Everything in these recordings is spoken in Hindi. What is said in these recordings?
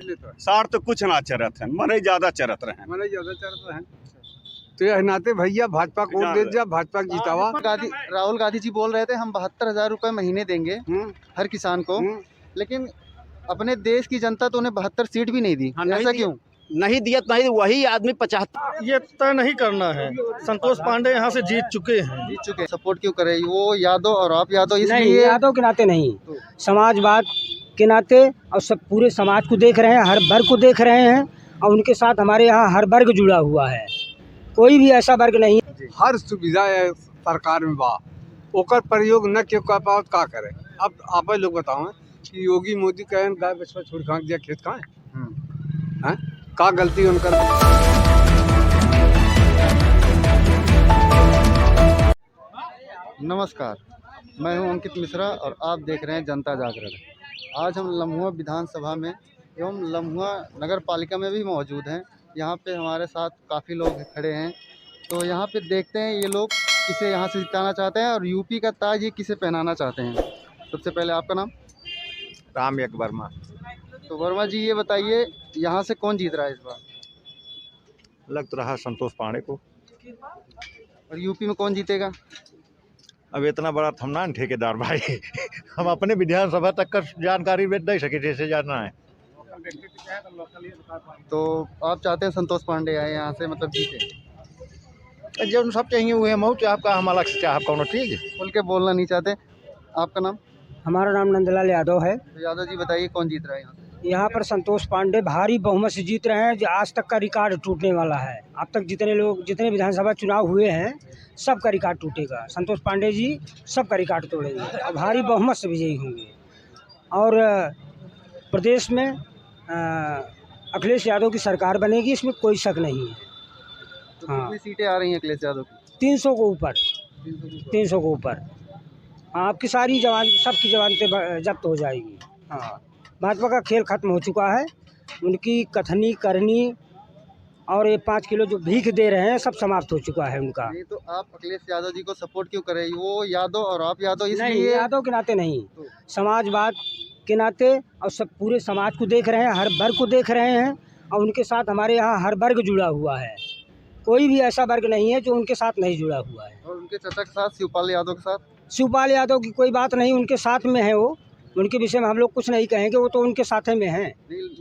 इसलिए तो सार तो कुछ ना चरत है, मने ज्यादा चरत रहे। मैंने ज्यादा चरत है तो यह नाते भैया भाजपा को वोट दे दिया, भाजपा जीतावा। राहुल गांधी जी बोल रहे थे हम 72,000 रुपए महीने देंगे हर किसान को, लेकिन अपने देश की जनता तो उन्हें 72 सीट भी नहीं दी। ऐसा क्यों? नहीं दिया तो नहीं, वही आदमी 75। ये तय नहीं करना है। संतोष पांडे यहाँ से जीत चुके हैं। सपोर्ट क्यों करे वो यादव और आप यादव? नहीं, यादव के नाते नहीं, समाजवाद के नाते, और सब पूरे समाज को देख रहे हैं, हर वर्ग को देख रहे हैं, और उनके साथ हमारे यहाँ हर वर्ग जुड़ा हुआ है, कोई भी ऐसा वर्ग नहीं। हर सुविधा है सरकार में बा, ओकर प्रयोग न के का पावत का करे। अब आप लोग बताओ कि योगी मोदी कहें गाय बछवा छोड़ खाक दिया खेत कहाँ है, का गलती उनका? नमस्कार, मैं हूं अंकित मिश्रा और आप देख रहे हैं जनता जागरण। आज हम लम्हुआ विधानसभा में एवं लम्हुआ नगर पालिका में भी मौजूद हैं। यहाँ पे हमारे साथ काफ़ी लोग खड़े हैं, तो यहाँ पे देखते हैं ये लोग किसे यहाँ से जिताना चाहते हैं और यूपी का ताज ये किसे पहनाना चाहते हैं। सबसे पहले आपका नाम? राम एक वर्मा। तो वर्मा जी ये बताइए यहाँ से कौन जीत रहा है इस बार? लग तो रहा संतोष पांडे को। और यूपी में कौन जीतेगा? अब इतना बड़ा थमना ठेकेदार भाई हम अपने विधानसभा तक का जानकारी में नहीं सके, जैसे जानना है। तो आप चाहते हैं संतोष पांडे आए यहाँ से, मतलब जीते? जो सब चाहिए हुए हम आपका, हम अलग से चाह कौन चीज खुल के बोलना नहीं चाहते। आपका नाम? हमारा नाम नंदलाल यादव है। तो यादव जी बताइए कौन जीत रहा है यहाँ से? यहाँ पर संतोष पांडे भारी बहुमत से जीत रहे हैं, जो आज तक का रिकॉर्ड टूटने वाला है। अब तक जितने विधानसभा चुनाव हुए हैं सब का रिकॉर्ड टूटेगा। संतोष पांडे जी सब का रिकॉर्ड तोड़ेंगे और भारी बहुमत से विजयी होंगे। और प्रदेश में अखिलेश यादव की सरकार बनेगी, इसमें कोई शक नहीं है। तो कितनी सीटें आ रही हैं अखिलेश यादव की? 300 को ऊपर, 300 को ऊपर। हाँ, आपकी सारी जवान, सबकी जवानतें जब्त हो जाएगी। हाँ, भाजपा का खेल खत्म हो चुका है। उनकी कथनी करनी और ये 5 किलो जो भीख दे रहे हैं सब समाप्त हो चुका है उनका। नहीं तो आप अखिलेश यादव जी को सपोर्ट क्यों करें? वो यादव और आप यादव इसलिए? नहीं, यादव के नाते नहीं, समाजवाद के नाते, और सब पूरे समाज को देख रहे हैं, हर वर्ग को देख रहे हैं, और उनके साथ हमारे यहाँ हर वर्ग जुड़ा हुआ है, कोई भी ऐसा वर्ग नहीं है जो उनके साथ नहीं जुड़ा हुआ है। और उनके चाचा के साथ शिवपाल यादव के साथ? शिवपाल यादव की कोई बात नहीं, उनके साथ में है वो, उनके विषय में हम लोग कुछ नहीं कहेंगे, वो तो उनके साथ में हैं।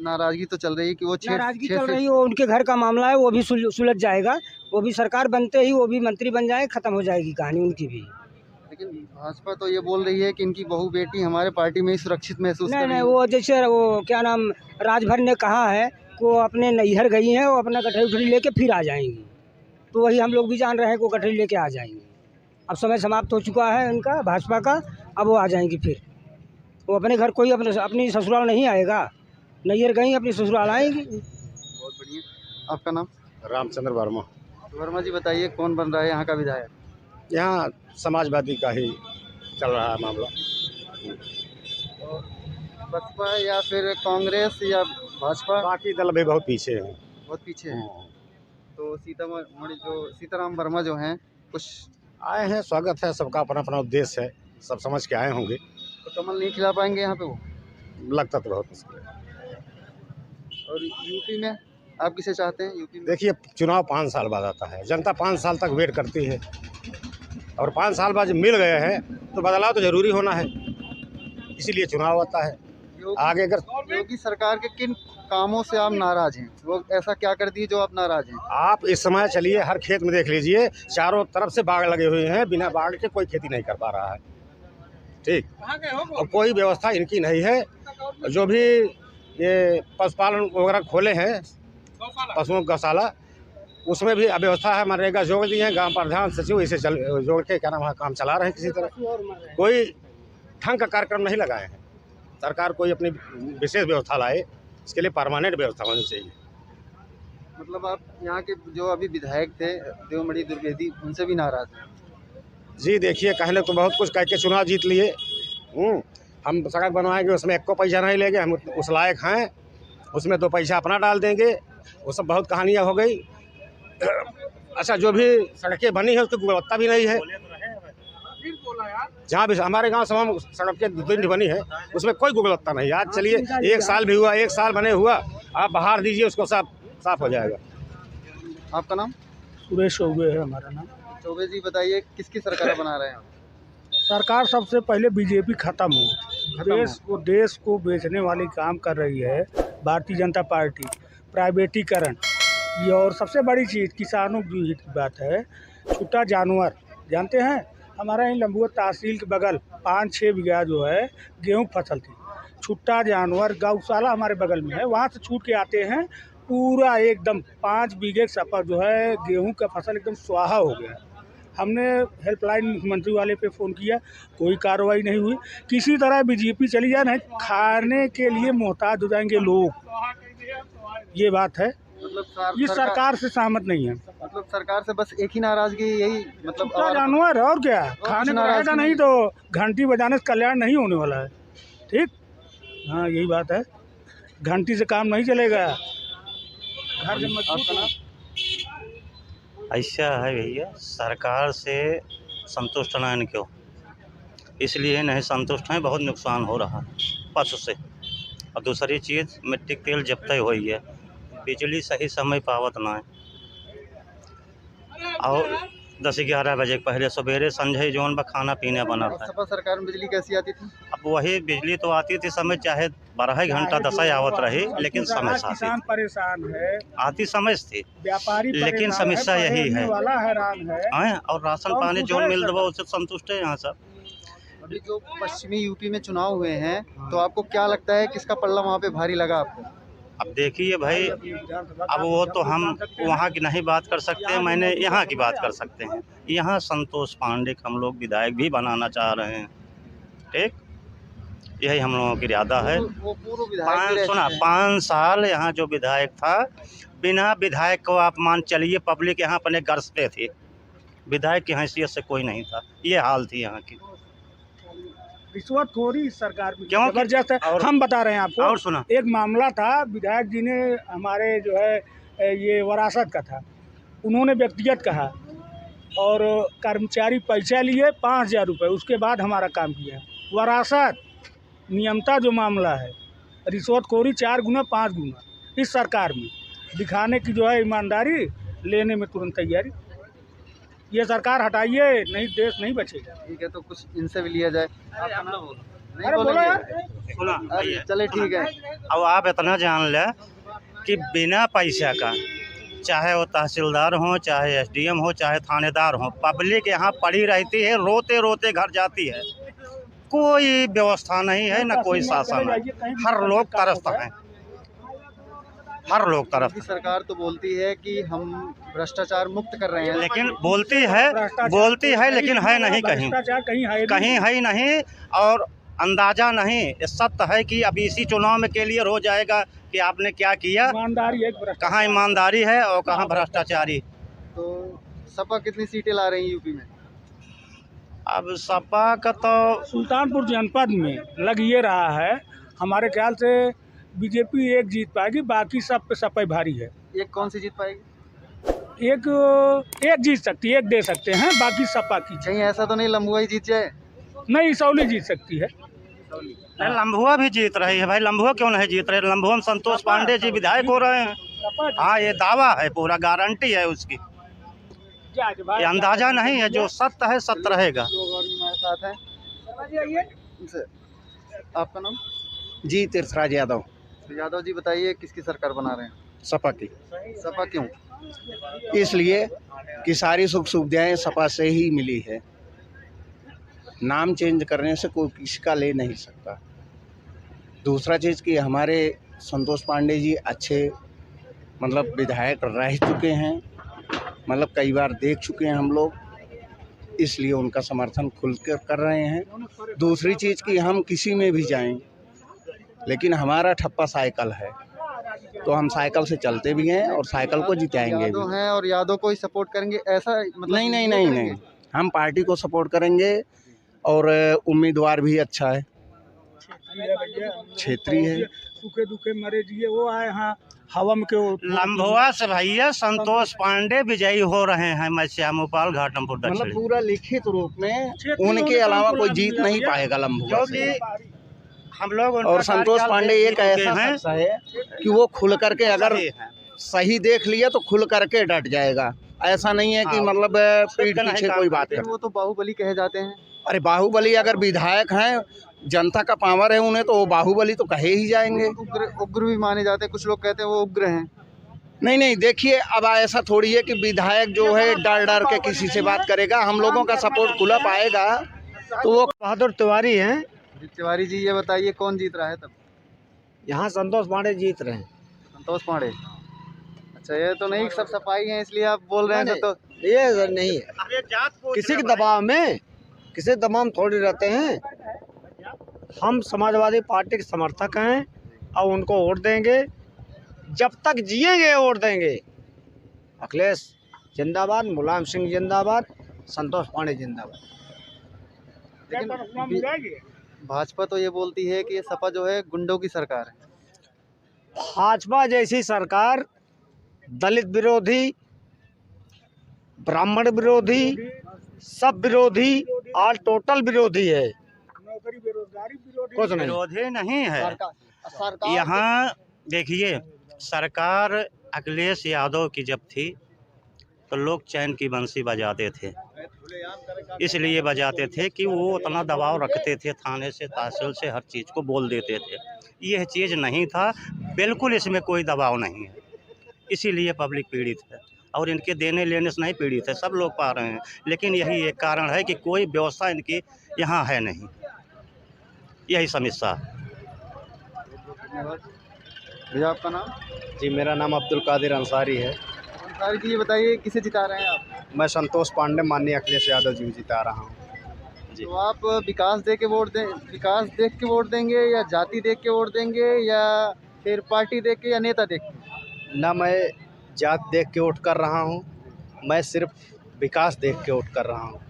नाराजगी तो चल रही है कि वो नाराजगी चल रही है, वो उनके घर का मामला है, वो भी सुलझ जाएगा। वो भी सरकार बनते ही वो भी मंत्री बन जाए, खत्म हो जाएगी कहानी उनकी भी। लेकिन भाजपा तो ये बोल रही है कि इनकी बहू बेटी हमारे पार्टी में ही सुरक्षित महसूस कर रही है। नहीं, वो जैसे वो क्या नाम राजभर ने कहा है कि वो अपने नैहर गई हैं, वो अपना गठरी उठरी लेके फिर आ जाएंगी, तो वही हम लोग भी जान रहे हैं कि वो गठरी लेके आ जाएंगी। अब समय समाप्त हो चुका है उनका, भाजपा का, अब वो आ जाएंगी फिर। वो अपने घर कोई अपनी ससुराल नहीं आएगा, नैहर गई अपनी ससुराल आएंगी। बहुत बढ़िया। आपका नाम? रामचंद्र वर्मा। वर्मा जी बताइए कौन बन रहा है यहाँ का विधायक? यहाँ समाजवादी का ही चल रहा है मामला। बसपा या फिर कांग्रेस या भाजपा? बाकी दल भी बहुत पीछे हैं। बहुत पीछे हैं। तो सीताराम वर्मा जो हैं कुछ आए हैं, स्वागत है, सबका अपना अपना उद्देश्य है, सब समझ के आए होंगे। तो कमल नहीं खिला पाएंगे यहाँ पे वो? लगता तो बहुत मुश्किल है। और यूपी में आप किसे चाहते हैं? यूपी में देखिए, चुनाव 5 साल बाद आता है, जनता 5 साल तक वेट करती है, और 5 साल बाद जब मिल गए हैं तो बदलाव तो जरूरी होना है, इसीलिए चुनाव आता है। आगे अगर योगी सरकार के किन कामों से आप नाराज हैं? वो ऐसा क्या कर दिए जो आप नाराज हैं? आप इस समय चलिए, हर खेत में देख लीजिए, चारों तरफ से बाग लगे हुए हैं, बिना बाग के कोई खेती नहीं कर पा रहा है। ठीक, और कोई व्यवस्था इनकी नहीं है। जो भी ये पशुपालन वगैरह खोले हैं, पशुओं का गौशाला, उसमें भी अव्यवस्था है। मनरेगा जोड़ दिए हैं, ग्राम प्रधान सचिव इसे जोड़ के क्या नाम है काम चला रहे हैं। किसी तरह कोई ढंग का कार्यक्रम नहीं लगाए हैं। सरकार कोई अपनी विशेष व्यवस्था लाए, इसके लिए परमानेंट व्यवस्था होनी चाहिए। मतलब आप यहाँ के जो अभी विधायक थे देवमणि द्विवेदी, उनसे भी नाराज हैं? जी देखिए, कहने तो बहुत कुछ कह के चुनाव जीत लिए। हम सड़क बनवाएंगे, उसमें 1 पैसा नहीं लेंगे, हम उस लायक हैं, उसमें 2 पैसा अपना डाल देंगे, वो सब बहुत कहानियाँ हो गई। अच्छा, जो भी सड़कें बनी है उसकी गुणवत्ता भी नहीं है। जहाँ भी हमारे गांव सभा में सड़क के दिन बनी है उसमें कोई गुणवत्ता नहीं। आज चलिए 1 साल भी हुआ, 1 साल बने हुआ, आप बहार दीजिए उसको, साफ हो जाएगा। आपका नाम? सुरेश चौबे है हमारा नाम। चौबे जी बताइए किसकी सरकार बना रहे हैं? सरकार सबसे पहले बीजेपी खत्म हो, देश को बेचने वाली काम कर रही है भारतीय जनता पार्टी। प्राइवेटीकरण ये, और सबसे बड़ी चीज़ किसानों की बात है। छुट्टा जानवर जानते हैं, हमारा यहाँ लंबुआ तहसील के बगल 5-6 बीघा जो है गेहूँ फसल थी। छुट्टा जानवर गौशाला हमारे बगल में है, वहाँ से छूट के आते हैं, पूरा एकदम 5 बीघे सफर जो है गेहूं का फसल एकदम स्वाहा हो गया। हमने हेल्पलाइन मुख्यमंत्री वाले पे फ़ोन किया, कोई कार्रवाई नहीं हुई। किसी तरह बीजेपी चली जाए ना, खाने के लिए मोहताज हो जाएंगे लोग, ये बात है। मतलब ये सरकार से सहमत नहीं है। मतलब सरकार से बस एक ही नाराजगी, यही मतलब जानवर और क्या, खाने को रहेगा नहीं तो घंटी बजाने से कल्याण नहीं होने वाला है। ठीक, हाँ यही बात है, घंटी से काम नहीं चलेगा। घर जब मजबूत ऐसा है भैया, सरकार से संतुष्ट नहीं क्यों, इसलिए नहीं संतुष्ट हैं, बहुत नुकसान हो रहा है पशु से। और दूसरी चीज़ मिट्टी के तेल जब तक हुई है, बिजली सही समय पावत ना है। और 10-11 बजे पहले सवेरे संझे जोन बा खाना पीने बना था। सपा सरकार में बिजली कैसी आती थी? अब वही बिजली तो आती थी समय, चाहे 12 घंटा 10 आवत रही, लेकिन समय से किसान परेशान है, आती समय थी, व्यापारी लेकिन समस्या यही है वाला हैरान है। और राशन पानी जो मिल रहा उससे संतुष्ट है यहाँ सब। अभी जो पश्चिमी यूपी में चुनाव हुए हैं, तो आपको क्या लगता है किसका पल्ला वहाँ पे भारी लगा आपको? अब देखिए भाई, अब वो तो हम वहाँ की नहीं बात कर सकते, मैंने यहाँ की बात कर सकते हैं। यहाँ संतोष पांडे को हम लोग विधायक भी बनाना चाह रहे हैं। ठीक, यही हम लोगों की इरादा है। वो पूर्व विधायक 5 साल यहाँ जो विधायक था, बिना विधायक को आप मान चलिए पब्लिक यहाँ अपने गर्ज पे थी, विधायक की हैसियत से कोई नहीं था। ये हाल थी यहाँ की। रिश्वतखोरी सरकार में क्यों जबरदस्त है। हम बता रहे हैं आपको, और सुना, एक मामला था, विधायक जी ने हमारे जो है ये वरासत का था, उन्होंने व्यक्तिगत कहा और कर्मचारी पैसा लिए 5,000 रुपये, उसके बाद हमारा काम किया। वरासत नियमता जो मामला है, रिश्वतखोरी 4 गुना 5 गुना इस सरकार में दिखाने की जो है ईमानदारी, लेने में तुरंत तैयारी। ये सरकार हटाइए, नहीं देश नहीं बचेगा। ठीक है, तो कुछ इनसे भी लिया जाए। अरे बोलो यार, सुना चले ठीक है। अब आप इतना जान लें कि बिना पैसा का, चाहे वो तहसीलदार हो, चाहे SDM हो, चाहे थानेदार हो, पब्लिक यहाँ पड़ी रहती है, रोते रोते घर जाती है। कोई व्यवस्था नहीं है, ना कोई शासन है, हर लोग तरसते हैं, हर लोग तरफ। सरकार तो बोलती है कि हम भ्रष्टाचार मुक्त कर रहे हैं, लेकिन बोलती है लेकिन है नहीं, कहीं है ही नहीं। और अंदाजा नहीं, ये सत्य है कि अब इसी चुनाव में के लिए हो जाएगा कि आपने क्या किया, कहाँ ईमानदारी है और कहाँ भ्रष्टाचारी। तो सपा कितनी सीटें ला रही है यूपी में? अब सपा का तो सुल्तानपुर जनपद में लग ये रहा है, हमारे ख्याल से बीजेपी एक जीत पाएगी, बाकी सब पे सपा भारी है। एक कौन सी जीत पाएगी? एक जीत सकती है, एक दे सकते हैं, बाकी सपा की। कहीं ऐसा तो नहीं लंबुआ ही जीत जाए? नहीं, इसौली जीत सकती है। लम्बुआ भी जीत रही है भाई, लम्बुआ क्यों नहीं जीत रहे? लम्बुआ में संतोष पांडे जी विधायक हो रहे हैं। हाँ, ये दावा है, पूरा गारंटी है उसकी, ये अंदाजा नहीं है, जो सत्य है सत्य रहेगा। लोग और भी हमारे साथ हैं। आपका नाम? जी, तीर्थराज यादव। यादव जी बताइए किसकी सरकार बना रहे हैं? सपा की। सपा क्यों? इसलिए कि सारी सुख सुविधाएं सपा से ही मिली है, नाम चेंज करने से कोई किसी का ले नहीं सकता। दूसरा चीज़ कि हमारे संतोष पांडे जी अच्छे मतलब विधायक रह चुके हैं, मतलब कई बार देख चुके हैं हम लोग, इसलिए उनका समर्थन खुलकर कर रहे हैं। दूसरी चीज़ कि हम किसी में भी जाएं, लेकिन हमारा ठप्पा साइकिल है, तो हम साइकिल से चलते भी हैं और साइकिल को जिताएंगे भी। यादव हैं और यादव को ही सपोर्ट करेंगे ऐसा मतलब? नहीं, हम पार्टी को सपोर्ट करेंगे और उम्मीदवार भी अच्छा है। क्षेत्रीय है। सूखे दुखे मरे जिए वो आए यहाँ हवा में के लम्भुआ से भैया संतोष पांडे विजयी हो रहे हैं मैं श्यामोपाल घाटमपुर मतलब दक्षिण, पूरा लिखित रूप में उनके अलावा कोई जीत नहीं पाएगा लम्भुआ से। क्योंकि हम लोग उनका और संतोष कार्यकाल पांडे देख एक चुके ऐसा हैं। शख्स है कि वो खुल करके अगर सही देख लिया तो खुल करके डट जाएगा। ऐसा नहीं है कि हाँ। मतलब पीठ पीछे कोई बात लेकिन कर। वो तो बाहुबली कहे जाते हैं। अरे बाहुबली अगर विधायक हैं, जनता का पावर है उन्हें, तो वो बाहुबली तो कहे ही जाएंगे। उग्र भी माने जाते हैं, कुछ लोग कहते हैं वो उग्र हैं। नहीं नहीं, देखिए अब ऐसा थोड़ी है कि विधायक जो है डर डर के किसी से बात करेगा। हम लोगों का सपोर्ट खुला पाएगा तो वो बहादुर तिवारी हैं। तिवारी जी, ये बताइए कौन जीत रहा है तब? यहाँ संतोष पांडे जीत रहे हैं। संतोष पांडे। अच्छा, ये तो नहीं सब सफाई है इसलिए आप बोल रहे हैं। तो ये नहीं है किसी के दबाव में, किसी दबाव में थोड़ी रहते हैं। हम समाजवादी पार्टी के समर्थक हैं और उनको वोट देंगे, जब तक जिएंगे वोट देंगे। अखिलेश जिंदाबाद, मुलायम सिंह जिंदाबाद, संतोष पांडे जिंदाबाद। लेकिन भाजपा तो ये बोलती है कि ये सपा जो है गुंडों की सरकार है। भाजपा जैसी सरकार दलित विरोधी, ब्राह्मण विरोधी, सब विरोधी, ऑल टोटल विरोधी है। नौकरी बेरोजगारी कुछ नहीं, विरोधी नहीं है। सरकार यहाँ देखिए, सरकार अखिलेश यादव की जब थी तो लोग चैन की बंसी बजाते थे, इसलिए बजाते थे कि वो उतना दबाव रखते थे, थाने से तहसील से हर चीज़ को बोल देते थे। यह चीज़ नहीं था, बिल्कुल इसमें कोई दबाव नहीं है, इसीलिए पब्लिक पीड़ित है। और इनके देने लेने से नहीं पीड़ित है, सब लोग पा रहे हैं। लेकिन यही एक कारण है कि कोई व्यवस्था इनकी यहाँ है नहीं, यही समस्या है। भैया आपका नाम? जी मेरा नाम अब्दुल कादिर अंसारी है। अंसारी जी, ये बताइए किसे जिता रहे हैं आप? मैं संतोष पांडे माननीय अखिलेश यादव जी को जिता रहा हूँ। तो आप विकास देख के वोट देंगे या जाति देख के वोट देंगे या फिर पार्टी देख के या नेता देख के? ना मैं जात देख के वोट कर रहा हूँ, मैं सिर्फ विकास देख के वोट कर रहा हूँ।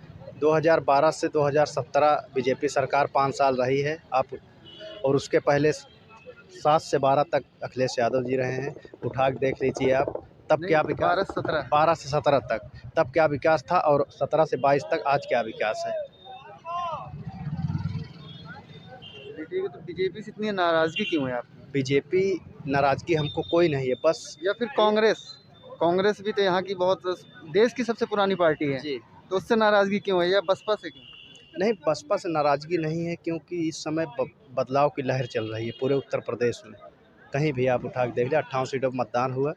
2012 से 2017 बीजेपी सरकार 5 साल रही है आप, और उसके पहले 7 से 12 तक अखिलेश यादव जी रहे हैं। उठा के देख लीजिए आप, तब क्या विकास, 12 से 17 तक तब क्या विकास था, और 17 से 22 तक आज क्या विकास है। ठीक है, तो बीजेपी से इतनी नाराजगी क्यों है आपकी? बीजेपी नाराजगी हमको कोई नहीं है, बस या फिर कांग्रेस भी तो यहाँ की बहुत देश की सबसे पुरानी पार्टी है जी। तो उससे नाराजगी क्यों है, या बसपा से क्यों? नहीं, बसपा से नाराज़गी नहीं है, क्योंकि इस समय बदलाव की लहर चल रही है पूरे उत्तर प्रदेश में। कहीं भी आप उठा के देख लें, 58 सीटों पर मतदान हुआ,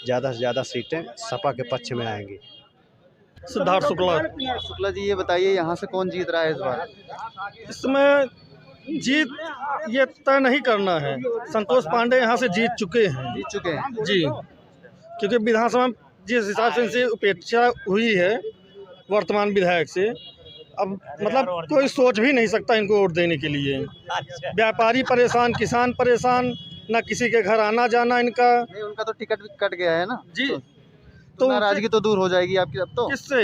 ज़्यादा से ज़्यादा सीटें सपा के पक्ष में आएंगी। सिद्धार्थ शुक्ला जी, ये बताइए यहाँ से कौन जीत रहा है इस बार? इसमें जीत ये तय नहीं करना है। संतोष पांडे यहाँ से जीत चुके हैं जी, क्योंकि विधानसभा में जिस हिसाब से इनसे उपेक्षा हुई है वर्तमान विधायक से, अब मतलब कोई सोच भी नहीं सकता इनको वोट देने के लिए। व्यापारी परेशान, किसान परेशान, ना किसी के घर आना जाना इनका। नहीं, उनका तो टिकट भी कट गया है ना जी, तो नाराजगी तो दूर हो जाएगी आपकी अब तो। किससे?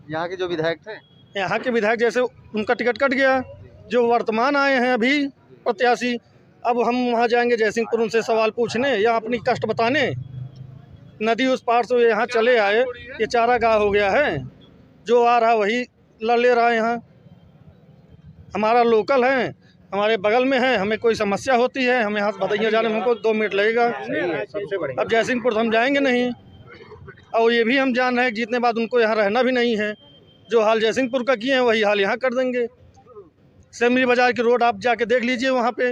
यहाँ के जो विधायक थे, यहाँ के विधायक जैसे उनका टिकट कट गया, जो वर्तमान आए हैं अभी प्रत्याशी, अब हम वहाँ जाएंगे जयसिंहपुर उनसे सवाल पूछने या अपनी कष्ट बताने। नदी उस पार से यहाँ चले आए, ये चारागाह हो गया है, जो आ रहा वही लड़ ले रहा है। यहाँ हमारा लोकल है, हमारे बगल में है, हमें कोई समस्या होती है, हमें यहाँ बधाइयाँ जाने में हमको 2 मिनट लगेगा। अब जयसिंहपुर तो हम जाएंगे नहीं, और ये भी हम जान रहे हैं जीतने बाद उनको यहाँ रहना भी नहीं है। जो हाल जयसिंहपुर का किए हैं वही हाल यहाँ कर देंगे। सेमरी बाजार की रोड आप जाके देख लीजिए, वहाँ पे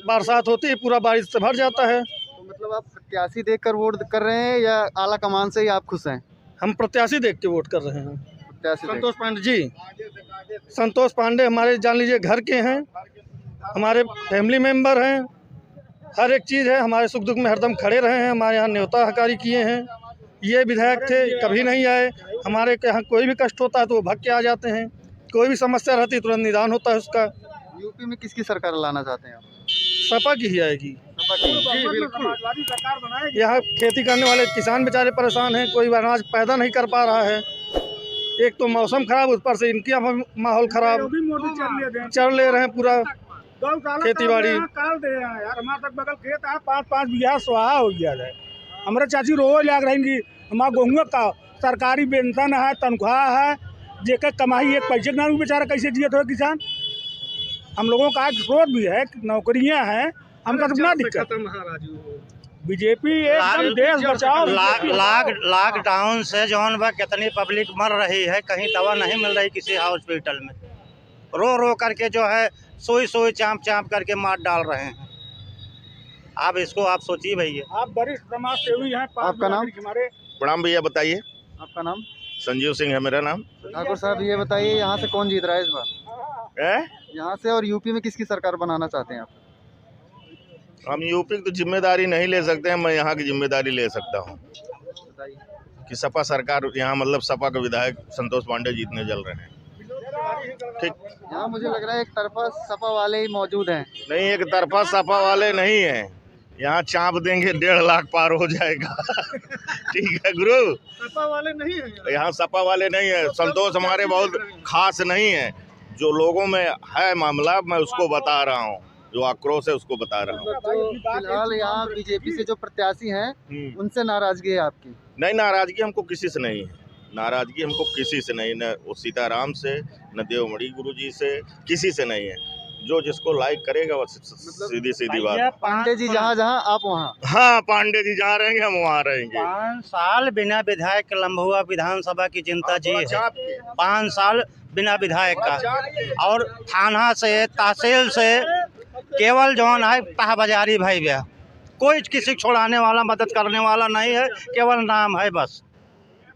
बरसात होती है पूरा बारिश से भर जाता है। तो मतलब आप प्रत्याशी देखकर वोट कर रहे हैं या आला कमान से ही आप खुश हैं? हम प्रत्याशी देख के वोट कर रहे हैं। प्रत्याशी संतोष पांडे जी, संतोष पांडे हमारे जान लीजिए घर के हैं, हमारे फैमिली मेंबर हैं, हर एक चीज़ है, हमारे सुख दुख में हरदम खड़े रहे हैं, हमारे यहाँ न्योता हकारी किए हैं। ये विधायक थे, कभी नहीं आए। हमारे यहाँ कोई भी कष्ट होता है तो वो भाग के आ जाते हैं, कोई भी समस्या रहती है तुरंत निदान होता है उसका। यूपी में किसकी सरकार लाना चाहते हैं आप? सपा की ही आएगी सपा की? जी बिल्कुल। यहाँ खेती करने वाले किसान बेचारे परेशान हैं, कोई अनाज पैदा नहीं कर पा रहा है। एक तो मौसम खराब, उस पर से इनकी माहौल खराब, चल ले रहे हैं पूरा खेती बाड़ी। यार हमारे तक बगल खेत है 5-5 बीघा स्वाहा हो गया है। हमारे चाची रोज लाग रहेंगी, हमारा गेहूँ का सरकारी पेंशन है, तनख्वाह है, जेकर कमाई एक पैसे ना बेचारा कैसे जियत हो किसान। हम लोगों का स्रोत भी है, नौकरियां हैं, हमका तो ना दिक्कत। बीजेपी एकदम देश बचाओ। लॉकडाउन से जौन बा कितनी पब्लिक मर रही है, कहीं दवा नहीं मिल रही किसी हॉस्पिटल में, रो रो करके जो है सोई चाँप करके मार डाल रहे हैं। आप इसको आप सोचिए भैया। आप वरिष्ठ समाज सेवी हैं, आपका नाम? हमारे प्रणाम भैया, बताइए। आपका नाम? संजीव सिंह है मेरा नाम। ठाकुर साहब ये बताइए, यहाँ से कौन जीत रहा है इस बार? यहाँ से और यूपी में किसकी सरकार बनाना चाहते हैं आप? हम यूपी की तो जिम्मेदारी नहीं ले सकते हैं, मैं यहाँ की जिम्मेदारी ले सकता हूँ कि सपा सरकार यहाँ, मतलब सपा के विधायक संतोष पांडे जीतने चल रहे हैं। ठीक, यहाँ मुझे लग रहा है एक तरफा सपा वाले ही मौजूद हैं। नहीं, एक तरफा सपा वाले नहीं है, यहाँ चाँप देंगे 1.5 लाख पार हो जाएगा। ठीक है गुरु, सपा वाले नहीं है यहाँ सपा वाले नहीं है। संतोष हमारे बहुत खास नहीं है, जो लोगों में है मामला मैं उसको बता रहा हूँ, जो आक्रोश है उसको बता रहा हूँ। तो फिलहाल यहाँ बीजेपी से जो प्रत्याशी हैं उनसे नाराजगी है आपकी? नहीं, नाराजगी हमको किसी से नहीं है, नाराजगी हमको किसी से नहीं, न वो सीताराम से, न देवमणि गुरु जी से, किसी से नहीं है। जो जिसको लाइक करेगा वो सीधी बात। पांडे जी जहाँ जहाँ आप वहाँ। हाँ, पांडे जी जहाँ रहेंगे हम वहाँ रहेंगे। 5 साल बिना विधायक लम्बुआ विधानसभा की जनता जी है, 5 साल बिना विधायक का, और थाना से तहसील से केवल जौन है तह बाजारी भाई भैया, कोई किसी छोड़ाने वाला मदद करने वाला नहीं है, केवल नाम है बस।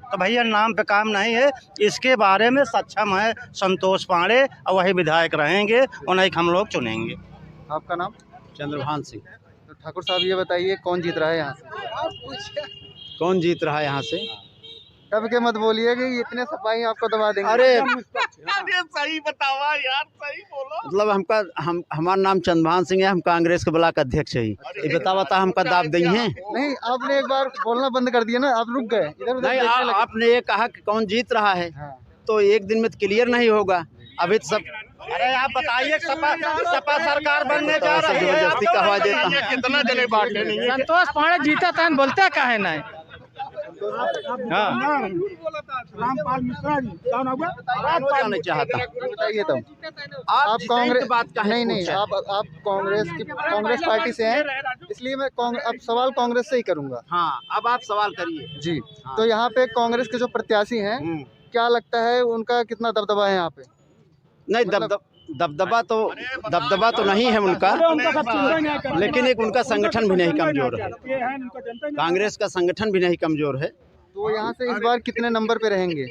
तो भैया नाम पे काम नहीं है, इसके बारे में सक्षम है संतोष पांडे, और वही विधायक रहेंगे, उन्हें हम लोग चुनेंगे। आपका नाम? चंद्रभान सिंह। तो ठाकुर साहब ये बताइए कौन जीत रहा है यहाँ से? कौन जीत रहा है यहाँ से? कब के मत बोलिए कि इतने सफाई आपको दबा देंगे। अरे सही बतावा यार, सही बोलो। मतलब हमारा नाम चंद्रभान सिंह है, हम कांग्रेस के ब्लॉक अध्यक्ष है। ये बता हमका दाब दी है। नहीं, आपने एक बार बोलना बंद कर दिया ना, आप रुक गए इधर उधर। नहीं, आपने ये कहा कि कौन जीत रहा है, तो एक दिन में तो क्लियर नहीं होगा। अभी तो सब, अरे आप बताइए, सपा सरकार बनने जा रही है, जबरदस्ती कहवा देता है। कितना जने बांटे नहीं है। संतोष पांडे जीता था, बोलता काहे ना? रामपाल मिश्रा जी कौन होगा? जाना चाहता। बताइए तो आप कांग्रेस बात का नहीं, आप कांग्रेस पार्टी से हैं, इसलिए मैं अब सवाल कांग्रेस से ही करूंगा। हाँ, अब आप सवाल करिए जी। तो यहाँ पे कांग्रेस के जो प्रत्याशी हैं, क्या लगता है उनका कितना दबदबा है यहाँ पे? नहीं, दबदबा तो नहीं है उनका, लेकिन एक उनका संगठन भी नहीं कमजोर है, कांग्रेस का संगठन भी नहीं कमजोर है। तो यहाँ से इस बार कितने नंबर पे रहेंगे?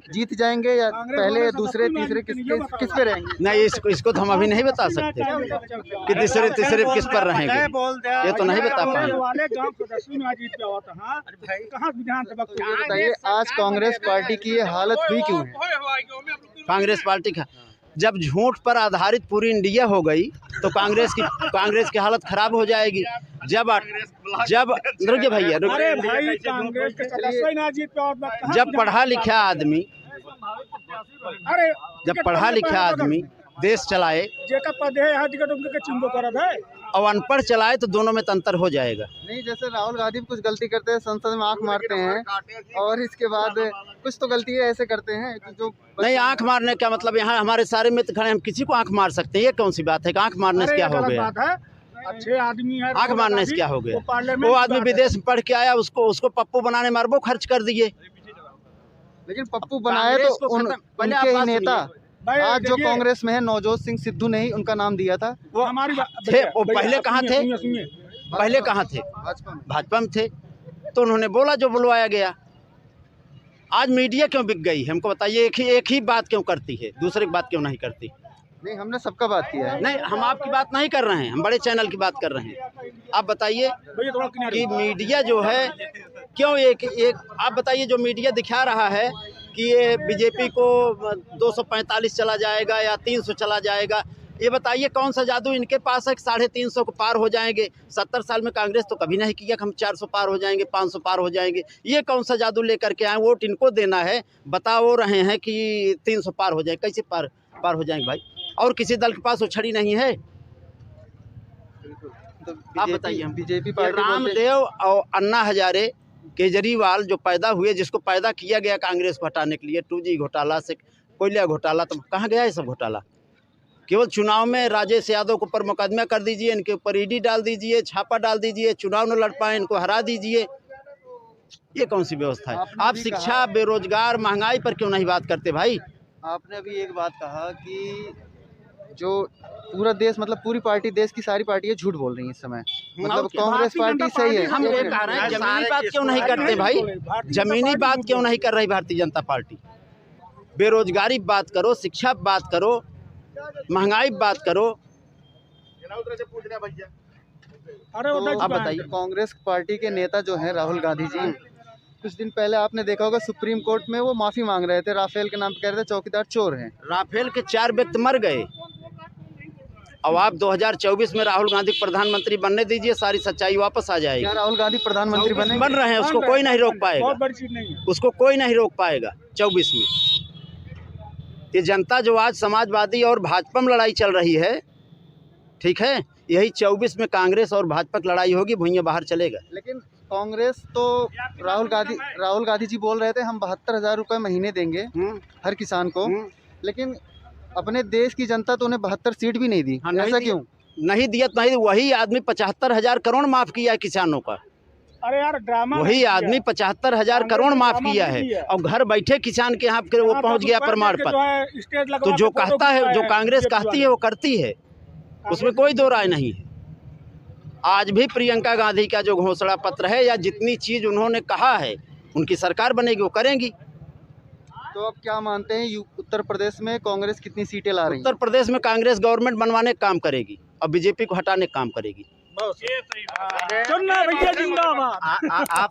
जीत जाएंगे या पहले, दूसरे, तीसरे, किस पे रहेंगे? नहीं, इसको तो हम अभी नहीं बता सकते कि तीसरे किस पर रहेंगे, ये तो नहीं बता पाएंगे। बताइए आज कांग्रेस पार्टी की ये हालत हुई क्यों है? कांग्रेस पार्टी का जब झूठ पर आधारित पूरी इंडिया हो गई तो कांग्रेस की हालत खराब हो जाएगी। जब रुकिए भैया, जब पढ़ा लिखा आदमी देश चलाए और अनपढ़ चलाए तो दोनों में अंतर हो जाएगा। नहीं, जैसे राहुल गांधी भी कुछ गलती करते हैं, संसद में आंख मारते हैं, और इसके बाद कुछ तो गलती ऐसे करते हैं जो नहीं। आंख मारने का मतलब, यहाँ हमारे सारे मित्र खड़े, हम किसी को आंख मार सकते हैं, ये कौन सी बात है? आंख मारने से क्या हो गया? अच्छे आदमी है, आंख मारने से क्या हो गया? वो आदमी विदेश में पढ़ के आया, उसको पप्पू बनाने में अरबों खर्च कर दिए। लेकिन पप्पू बनाए तो उनके ही नेता आज जो कांग्रेस में है, नवजोत सिंह सिद्धू ने ही उनका नाम दिया था। वो हमारी थे, वो पहले कहाँ थे? पहले कहाँ थे? भाजपा में थे, तो उन्होंने बोला जो बुलवाया गया। आज मीडिया क्यों बिक गई? हमको बताइए, एक ही बात क्यों करती है, दूसरे की बात क्यों नहीं करती? नहीं, हमने सबका बात किया है। नहीं, हम आपकी बात नहीं कर रहे हैं, हम बड़े चैनल की बात कर रहे हैं। आप बताइए कि मीडिया जो है क्यों एक आप बताइए, जो मीडिया दिखा रहा है कि ये बीजेपी को 245 चला जाएगा या 300 चला जाएगा, ये बताइए कौन सा जादू इनके पास है कि 350 को पार हो जाएंगे। 70 साल में कांग्रेस तो कभी नहीं किया कि हम 400 पार हो जाएंगे, 500 पार हो जाएंगे। ये कौन सा जादू लेकर के आए, वोट इनको देना है, बता वो रहे हैं कि 300 पार हो जाए। कैसे पार हो जाएंगे भाई? और किसी दल के पास वो छड़ी नहीं है। तो आप बताइए हम बीजेपी पार्टी रामदेव और अन्ना हजारे, केजरीवाल जो पैदा हुए, जिसको पैदा किया गया कांग्रेस को हटाने के लिए, 2G घोटाला से कोयला घोटाला, तो कहाँ गया ये सब घोटाला? केवल चुनाव में राजेश यादव के ऊपर मुकदमा कर दीजिए, इनके ऊपर ईडी डाल दीजिए, छापा डाल दीजिए, चुनाव न लड़ पाए इनको हरा दीजिए। ये कौन सी व्यवस्था है? आप शिक्षा, बेरोजगार, महंगाई पर क्यों नहीं बात करते भाई? आपने अभी एक बात कहा कि जो पूरा देश, मतलब पूरी पार्टी, देश की सारी पार्टियां झूठ बोल रही हैं इस समय, मतलब कांग्रेस पार्टी सही है। हम ये कह रहे हैं जमीनी बात क्यों नहीं करते भाई? जमीनी बात क्यों नहीं कर रही भारतीय जनता पार्टी? बेरोजगारी बात करो, शिक्षा बात करो, महंगाई बात करो। तो आप बताइए। कांग्रेस पार्टी के नेता जो हैं राहुल गांधी जी, कुछ दिन पहले आपने देखा होगा सुप्रीम कोर्ट में वो माफी मांग रहे थे, राफेल के नाम पे कह रहे थे चौकीदार चोर हैं। राफेल के 4 व्यक्ति मर गए। अब आप 2024 में राहुल गांधी को प्रधानमंत्री बनने दीजिए, सारी सच्चाई वापस आ जाएगी। क्या राहुल गांधी प्रधानमंत्री बन रहे हैं, उसको कोई नहीं रोक पाएगा, उसको कोई नहीं रोक पाएगा 24 में। ये जनता जो आज समाजवादी और भाजपा में लड़ाई चल रही है, ठीक है, यही 24 में कांग्रेस और भाजपा की लड़ाई होगी, भुइयां बाहर चलेगा। लेकिन कांग्रेस तो राहुल गांधी जी बोल रहे थे हम 72,000 रुपये महीने देंगे हर किसान को, लेकिन अपने देश की जनता तो उन्हें 72 सीट भी नहीं दी। ऐसा क्यों? नहीं दिया तो नहीं, वही आदमी 75,000 करोड़ माफ किया है किसानों का। अरे यार ड्रामा, वही आदमी 75,000 करोड़ माफ किया है, और घर बैठे किसान के यहाँ फिर वो पहुँच गया प्रमाण पत्र। तो जो कहता है, जो कांग्रेस कहती है वो करती है, उसमें कोई दो राय नहीं है। आज भी प्रियंका गांधी का जो घोषणा पत्र है या जितनी चीज उन्होंने कहा है, उनकी सरकार बनेगी वो करेंगी। तो आप क्या मानते हैं उत्तर प्रदेश में कांग्रेस कितनी सीटें ला रही है? उत्तर प्रदेश में कांग्रेस गवर्नमेंट बनवाने का काम करेगी और बीजेपी को हटाने का काम करेगी। आप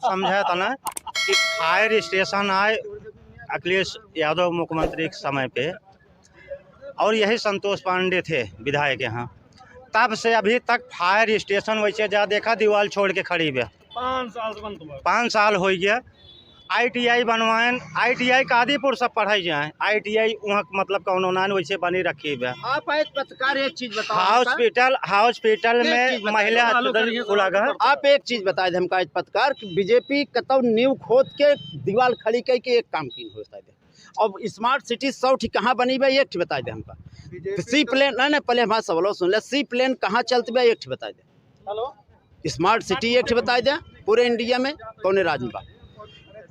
समझे तो ना कि फायर स्टेशन आए अखिलेश यादव मुख्यमंत्री के समय पे, और यही संतोष पांडे थे विधायक यहाँ, तब से अभी तक फायर स्टेशन वैसे जा देखा दीवार छोड़ के खड़ी है। 5 साल हो गया। ITI बनवाएं, ITI कादीपुर सब पढ़ाई जाए, ITI वहाँ मतलब कौन वैसे बनी रखी है। आप एक पत्रकार एक चीज बताओ, हॉस्पिटल में महिला खुला गया। आप एक चीज बता दे हमका पत्रकार कि बीजेपी कतौ नींव खोद के दीवार खड़ी करके एक काम की होता है। अब स्मार्ट सिटी 100 ठीक कहाँ बनी बा, एक बता दे हमका। सी प्लेन नहीं पहले हमारा सवाल सुन ले, सी प्लेन कहाँ चलती बा एक बता दे। हेलो, स्मार्ट सिटी एक बता दे पूरे इंडिया में कौन राज्य में बा।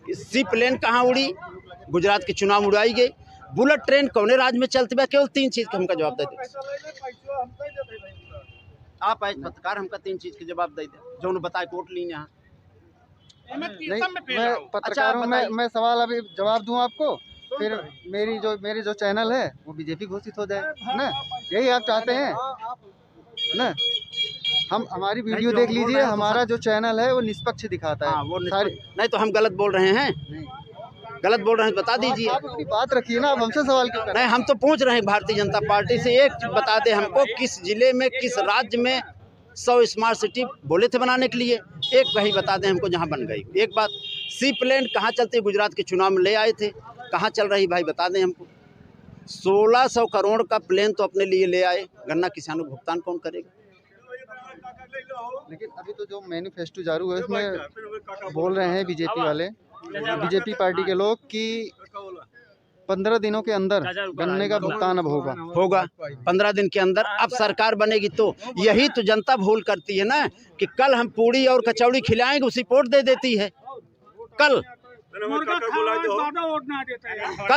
सी प्लेन कहाँ उड़ी, गुजरात के चुनाव में उड़ाई गई। बुलेट ट्रेन कौन राज्य में चलती बा, केवल 3 चीज का हमका जवाब दे दे। आप आज पत्रकार हमका 3 चीज के जवाब दे दे जो उन्होंने बताया कोर्ट ली यहाँ। नहीं, मैं पत्रकार हूँ, मैं सवाल अभी जवाब दूं आपको, फिर मेरी जो चैनल है वो बीजेपी घोषित हो जाए ना, यही आप चाहते हैं ना? हमारी वीडियो देख लीजिए, हमारा जो चैनल है वो निष्पक्ष दिखाता है। वो नहीं तो हम गलत बोल रहे हैं? गलत बोल रहे हैं बता दीजिए। आप अपनी बात रखिए ना, आप हमसे सवाल क्यों कर रहे हैं? नहीं, हम तो पूछ रहे हैं भारतीय जनता पार्टी से, एक बता दे हमको किस जिले में, किस राज्य में 100 स्मार्ट सिटी बोले थे बनाने के लिए, एक कहीं बता दें हमको जहाँ बन गई। एक बात, सी प्लेन कहाँ चलती है, गुजरात के चुनाव में ले आए थे, कहाँ चल रही भाई बता दें हमको। 1600 करोड़ का प्लेन तो अपने लिए ले आए, गन्ना किसानों को भुगतान कौन करेगा? लेकिन अभी तो जो मैनिफेस्टो जारी है उसमें बोल रहे हैं बीजेपी वाले, बीजेपी पार्टी के लोग कि 15 दिनों के अंदर गन्ने का भुगतान अब होगा 15 दिन के अंदर। अब सरकार बनेगी तो यही तो जनता भूल करती है ना कि कल हम पूड़ी और कचौड़ी खिलाएंगे उसी वोट दे देती है। कल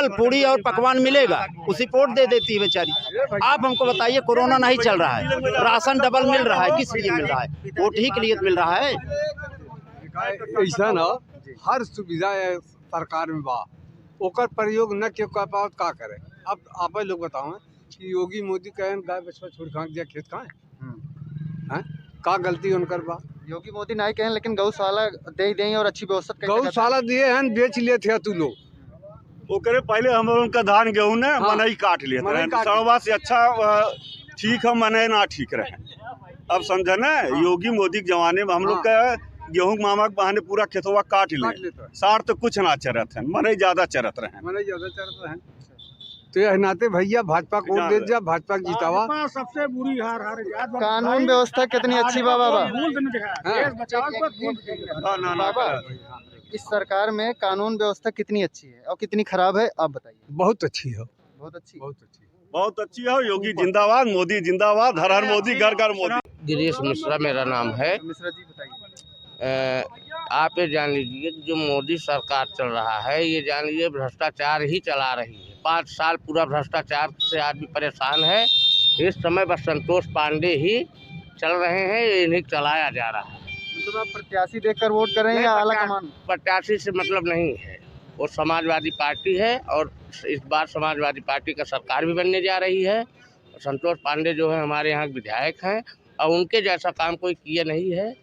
पूड़ी और पकवान मिलेगा उसी वोट दे देती है बेचारी। आप हमको बताइए, कोरोना नहीं चल रहा है, राशन डबल मिल रहा है, किस लिए मिल रहा है? वोट ही के लिए मिल रहा है। ऐसा ना हर सुविधा सरकार में बा, ओकर प्रयोग न के पावत का करे। अब आप लोग बताओ कि योगी मोदी कहन गाय बछवा छोड़ खा दिया खेत कहाँ है? का गलती उनकर बा? योगी मोदी नहीं कहें, लेकिन गौशाला दे दें और अच्छी व्यवस्था गौशाला दिए हैं, बेच लिए थे तू लोग। ओकरे पहले हम उनका धान गेहूं ने मनई काट लिए, सड़वा से अच्छा ठीक हम मने ना ठीक रहे। अब समझे ना, योगी मोदी के जमाने में हम लोग का गेहूं मामा के बहाने पूरा खेतवा काट ले, सार तो कुछ ना चरत है, मने ज्यादा चरत रहे। तो ये नाते भैया भाजपा को वोट दे दिया, भाजपा जीतावा। सबसे बुरी हार कानून व्यवस्था कितनी अच्छी बा बाबा? बाबा इस सरकार में कानून व्यवस्था कितनी अच्छी है और कितनी खराब है, आप बताइए। बहुत अच्छी है, बहुत अच्छी, बहुत अच्छी, बहुत अच्छी है। योगी जिंदाबाद, मोदी जिंदाबाद, हर हर मोदी, घर घर मोदी। गिरीश मिश्रा मेरा नाम है। मिश्रा जी बताइए। आप ये जान लीजिए कि जो मोदी सरकार चल रहा है, ये जान लीजिए भ्रष्टाचार ही चला रही है। 5 साल पूरा भ्रष्टाचार से आदमी परेशान है। इस समय बस संतोष पांडे ही चल रहे हैं, इन्हें चलाया जा रहा है। मतलब आप प्रत्याशी देखकर वोट कर रहे हैं या आला कमान? प्रत्याशी से मतलब नहीं है, वो समाजवादी पार्टी है और इस बार समाजवादी पार्टी का सरकार भी बनने जा रही है। संतोष पांडे जो है हमारे यहाँ विधायक हैं और उनके जैसा काम कोई किया नहीं है।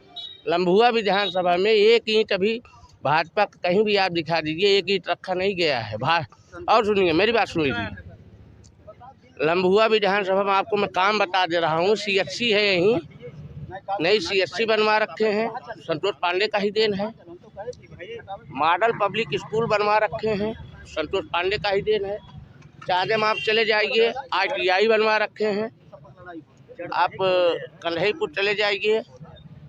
लम्भुआ विधानसभा में एक ईंट अभी भाजपा कहीं भी आप दिखा दीजिए, एक ईंट रखा नहीं गया है। और सुनिए, मेरी बात सुन लीजिए। लम्भुआ विधानसभा में आपको मैं काम बता दे रहा हूँ, CHC है यहीं, नई CHC बनवा रखे हैं, संतोष पांडे का ही देन है। मॉडल पब्लिक स्कूल बनवा रखे हैं, संतोष पांडे का ही देन है। चाहते आप चले जाइए, ITI बनवा रखे हैं। आप कन्हईपुर चले जाइए,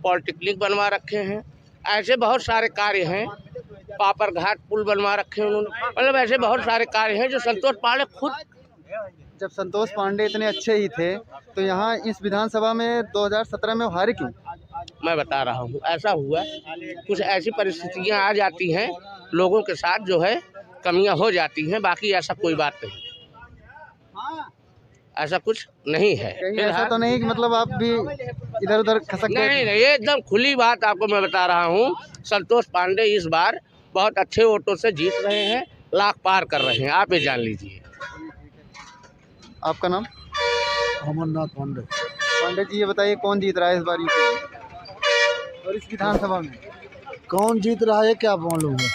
पॉलिटेक्निक बनवा रखे हैं। ऐसे बहुत सारे कार्य हैं। पापर घाट पुल बनवा रखे हैं उन्होंने। मतलब ऐसे बहुत सारे कार्य हैं जो संतोष पांडे खुद। जब संतोष पांडे इतने अच्छे ही थे तो यहाँ इस विधानसभा में 2017 में हारे क्यों? मैं बता रहा हूँ, ऐसा हुआ, कुछ ऐसी परिस्थितियाँ आ जाती हैं, लोगों के साथ जो है कमियाँ हो जाती हैं। बाकी ऐसा कोई बात नहीं, ऐसा कुछ नहीं है। ऐसा तो नहीं कि मतलब आप भी इधर उधर खसक गए? नहीं, ये एकदम खुली बात आपको मैं बता रहा हूँ। संतोष पांडे इस बार बहुत अच्छे वोटों से जीत रहे हैं, लाख पार कर रहे हैं, आप ये जान लीजिए। आपका नाम? अमरनाथ पांडे। पांडे जी ये बताइए, कौन जीत रहा है इस बार यूपी और इस विधानसभा में? कौन जीत रहा है क्या मालूम है।